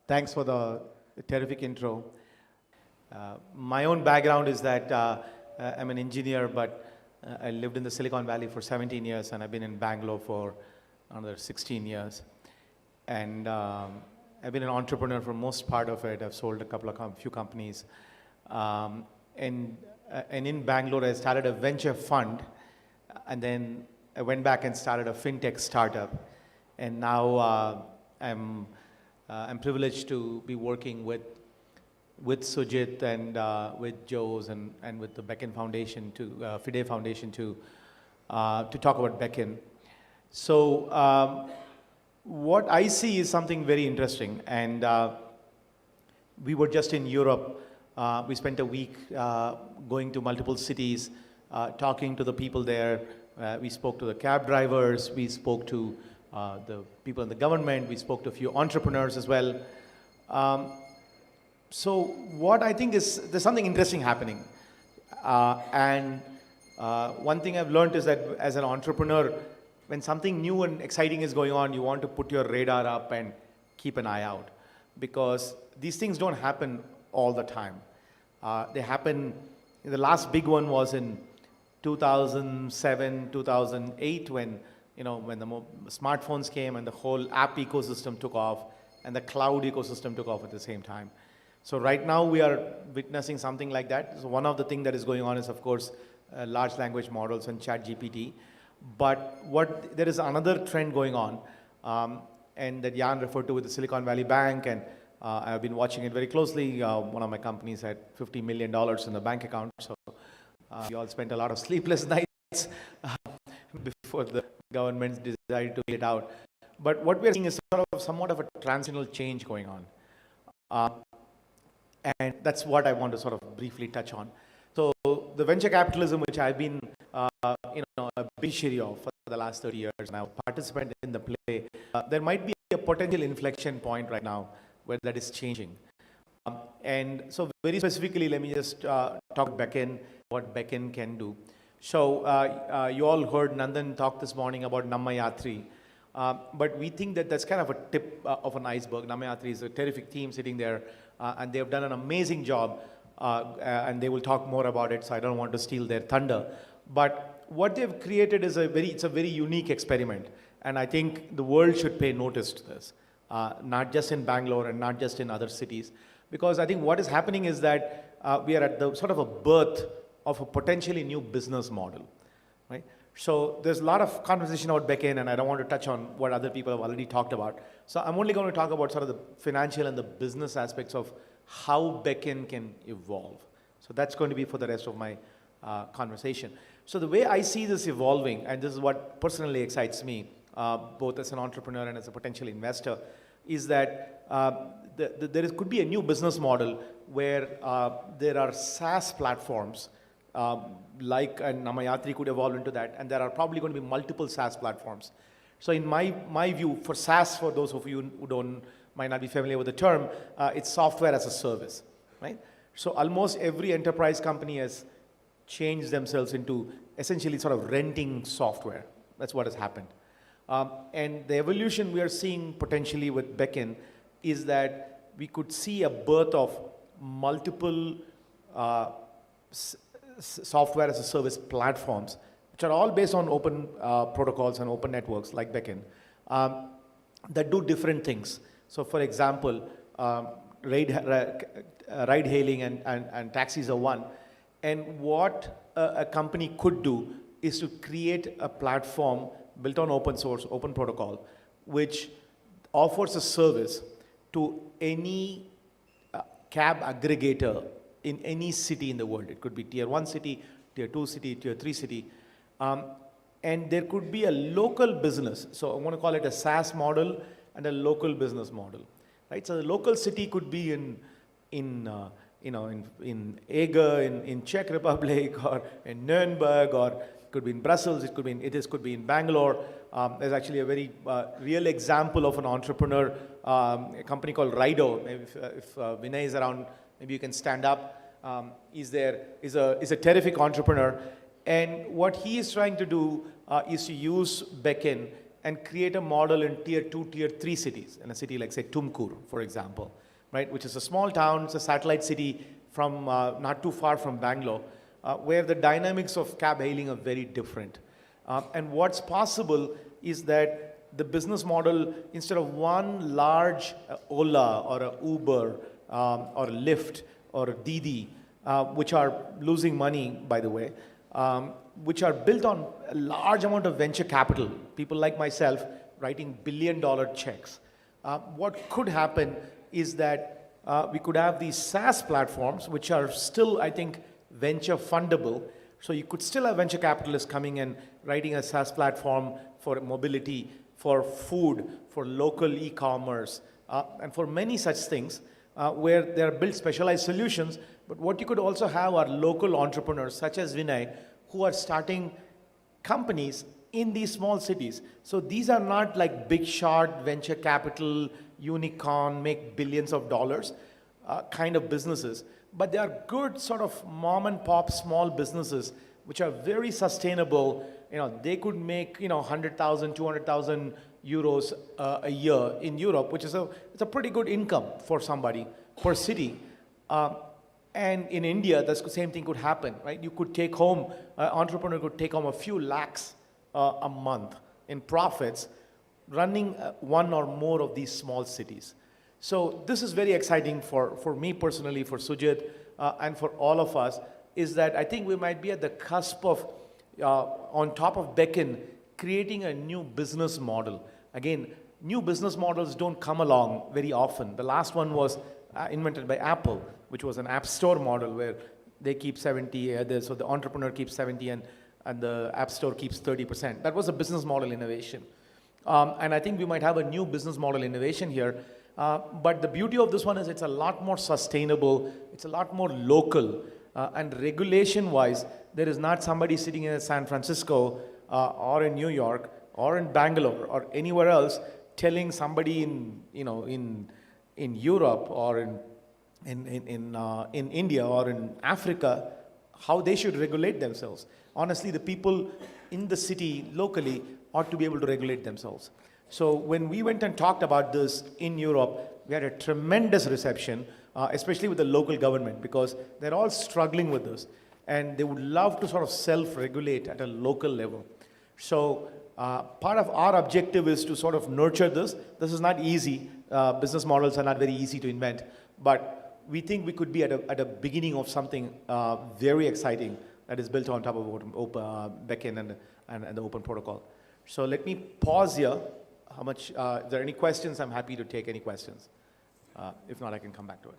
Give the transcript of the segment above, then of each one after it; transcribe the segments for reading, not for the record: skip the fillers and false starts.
Thanks for the terrific intro. My own background is that I'm an engineer, but I lived in the Silicon Valley for 17 years, and I've been in Bangalore for another 16 years. And I've been an entrepreneur for most part of it. I've sold a few companies. And in Bangalore, I started a venture fund, and then I went back and started a fintech startup. And now I'm privileged to be working with Sujit and with Joe's and with the Beckon Foundation, FIDE Foundation to talk about Beckon. So what I see is something very interesting. And we were just in Europe. We spent a week going to multiple cities, talking to the people there. We spoke to the cab drivers. We spoke to the people in the government. We spoke to a few entrepreneurs as well. So what I think is there's something interesting happening. One thing I've learned is that as an entrepreneur, when something new and exciting is going on, you want to put your radar up and keep an eye out, because these things don't happen all the time. They happen, the last big one was in 2007, 2008, when the smartphones came and the whole app ecosystem took off and the cloud ecosystem took off at the same time. So right now we are witnessing something like that. So one of the things that is going on is, of course, large language models and ChatGPT. But there is another trend going on, and that Jan referred to with the Silicon Valley Bank, and I've been watching it very closely. One of my companies had $50 million in the bank account, so we all spent a lot of sleepless nights before the government decided to get it out. But what we're seeing is somewhat of a transitional change going on. And that's what I want to sort of briefly touch on. So the venture capitalism, which I've been a beneficiary of for the last 30 years now, participant in the play, there might be a potential inflection point right now where that is changing. And so very specifically, let me just talk Beckon, what Beckon can do. So you all heard Nandan talk this morning about Nammayatri. But we think that that's kind of a tip of an iceberg. Nammayatri is a terrific team sitting there, and they've done an amazing job, and they will talk more about it, so I don't want to steal their thunder. But what they've created is it's a very unique experiment, and I think the world should pay notice to this, not just in Bangalore and not just in other cities, because I think what is happening is that we are at the sort of a birth of a potentially new business model, right? So there's a lot of conversation about Beckon, and I don't want to touch on what other people have already talked about. So I'm only going to talk about sort of the financial and the business aspects of how Beckon can evolve. So that's going to be for the rest of my conversation. So the way I see this evolving, and this is what personally excites me, both as an entrepreneur and as a potential investor, is that there could be a new business model where there are SaaS platforms like Nammayatri could evolve into that, and there are probably going to be multiple SaaS platforms. So in my view, for SaaS, for those of you who might not be familiar with the term, it's software as a service, right? So almost every enterprise company has changed themselves into essentially sort of renting software. That's what has happened. And the evolution we are seeing potentially with Beckon is that we could see a birth of multiple software as a service platforms, which are all based on open protocols and open networks like Beckon, that do different things. So for example, ride hailing and taxis are one. And what a company could do is to create a platform built on open source, open protocol, which offers a service to any cab aggregator in any city in the world. It could be tier 1 city, tier 2 city, tier 3 city. And there could be a local business. So I want to call it a SaaS model and a local business model, right? So the local city could be in Eger, in Czech Republic, or in Nuremberg, or it could be in Brussels, it could be in Bangalore. There's actually a very real example of an entrepreneur, a company called Rido. Maybe if Vinay is around, maybe you can stand up. Is a terrific entrepreneur, and what he is trying to do is to use Beckon and create a model in tier 2, tier 3 cities, in a city like say Tumkur, for example, right, which is a small town, it's a satellite city from not too far from Bangalore, where the dynamics of cab hailing are very different. And what's possible is that the business model, instead of one large Ola or a Uber or a Lyft or a Didi, which are losing money, by the way, which are built on a large amount of venture capital, people like myself writing billion-dollar checks. What could happen is that we could have these SaaS platforms, which are still, I think, venture fundable. So you could still have venture capitalists coming and writing a SaaS platform for mobility, for food, for local e-commerce, and for many such things, where they are built specialized solutions. But what you could also have are local entrepreneurs, such as Vinay, who are starting companies in these small cities. So these are not like big shot, venture capital, unicorn, make billions of dollars kind of businesses. But they are good sort of mom and pop small businesses, which are very sustainable. They could make, 100,000, 200,000 euros a year in Europe, which is it's a pretty good income for somebody per city. And in India, the same thing could happen, right? You could take home, an entrepreneur could take home a few lakhs a month in profits running one or more of these small cities. So this is very exciting for me personally, for Sujit, and for all of us, is that I think we might be at the cusp of, on top of Beacon, creating a new business model. Again, new business models don't come along very often. The last one was invented by Apple, which was an app store model where they keep 70, so the entrepreneur keeps 70 and the app store keeps 30%. That was a business model innovation. And I think we might have a new business model innovation here. But the beauty of this one is it's a lot more sustainable, it's a lot more local, and regulation-wise, there is not somebody sitting in San Francisco or in New York or in Bangalore or anywhere else telling somebody in Europe or in India or in Africa how they should regulate themselves. Honestly, the people in the city locally ought to be able to regulate themselves. So when we went and talked about this in Europe, we had a tremendous reception, especially with the local government, because they're all struggling with this. And they would love to sort of self-regulate at a local level. So part of our objective is to sort of nurture this. This is not easy. Business models are not very easy to invent. But we think we could be at a beginning of something very exciting that is built on top of Beacon and the open protocol. So let me pause here. If there are any questions, I'm happy to take any questions. If not, I can come back to it.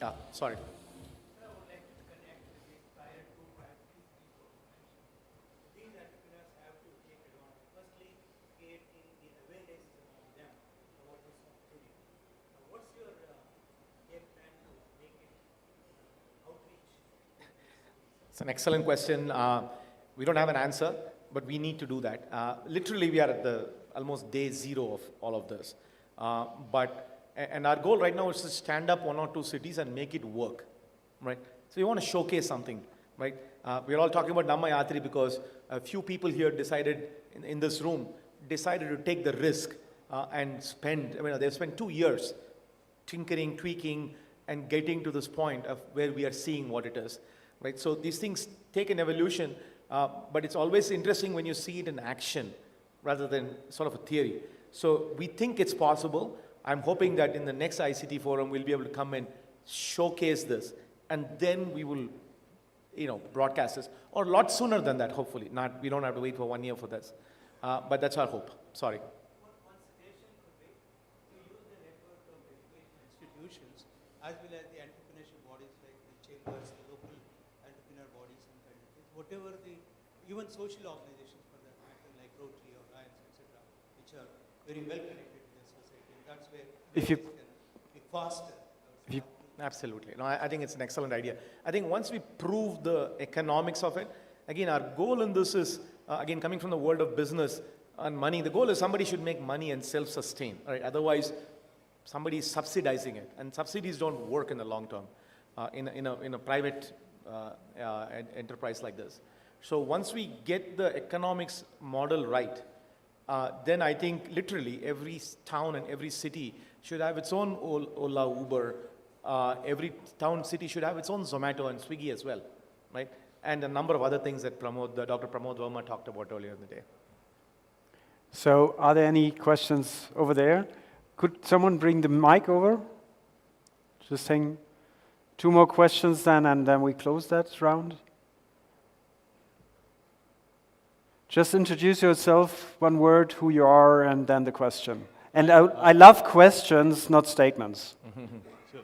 Yeah, sorry. I would like to connect with the prior two practices before mentioned. These entrepreneurs have to take advantage. Firstly, creating the awareness among them about this opportunity. What's your game plan to make it outreach? It's an excellent question. We don't have an answer, but we need to do that. Literally, we are at the almost day zero of all of this. And our goal right now is to stand up one or two cities and make it work, right? So we want to showcase something, right? We're all talking about Namma Yatri because a few people here decided, in this room, decided to take the risk and they've spent 2 years tinkering, tweaking, and getting to this point of where we are seeing what it is, right? So these things take an evolution, but it's always interesting when you see it in action rather than sort of a theory. So we think it's possible. I'm hoping that in the next ICT forum, we'll be able to come and showcase this, and then we will, broadcast this, or a lot sooner than that, hopefully. We don't have to wait for 1 year for this, but that's our hope. Sorry. One suggestion could be to use the network of education institutions as well as the entrepreneurship bodies like the chambers, the local entrepreneur bodies, and kind of things. Whatever even social organizations for that matter, like Rotary or Lions, etc., which are very well connected to the society, and that's where If you can be faster. Absolutely. No, I think it's an excellent idea. I think once we prove the economics of it, again, our goal in this is, again, coming from the world of business and money, the goal is somebody should make money and self-sustain, right? Otherwise, somebody is subsidizing it, and subsidies don't work in the long term in a private enterprise like this. So once we get the economics model right, then I think literally every town and every city should have its own Ola, Uber. Every town, city should have its own Zomato and Swiggy as well, right? And a number of other things that Dr. Pramod Verma talked about earlier in the day. So are there any questions over there? Could someone bring the mic over? Just saying 2 more questions then, and then we close that round. Just introduce yourself, 1 word, who you are, and then the question. And I love questions, not statements. Sure.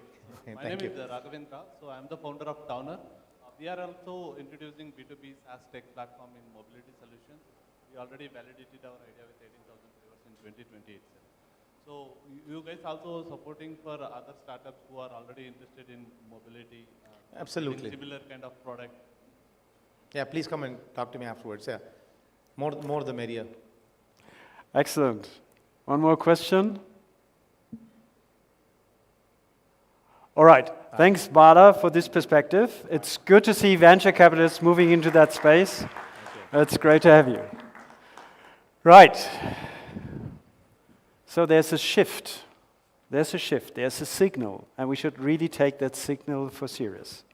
My Thank name you. is Raghavendra. So I'm the founder of Towner. We are also introducing B2B SaaS tech platform in mobility solutions. We already validated our idea with 18,000 viewers in 2020 itself. So you guys also supporting for other startups who are already interested in mobility. Absolutely. Similar kind of product. Yeah, please come and talk to me afterwards. Yeah, more the merrier. Excellent. 1 more question. All right. Thanks, Bala, for this perspective. It's good to see venture capitalists moving into that space. It's great to have you. Right. So there's a shift. There's a shift. There's a signal. And we should really take that signal for serious.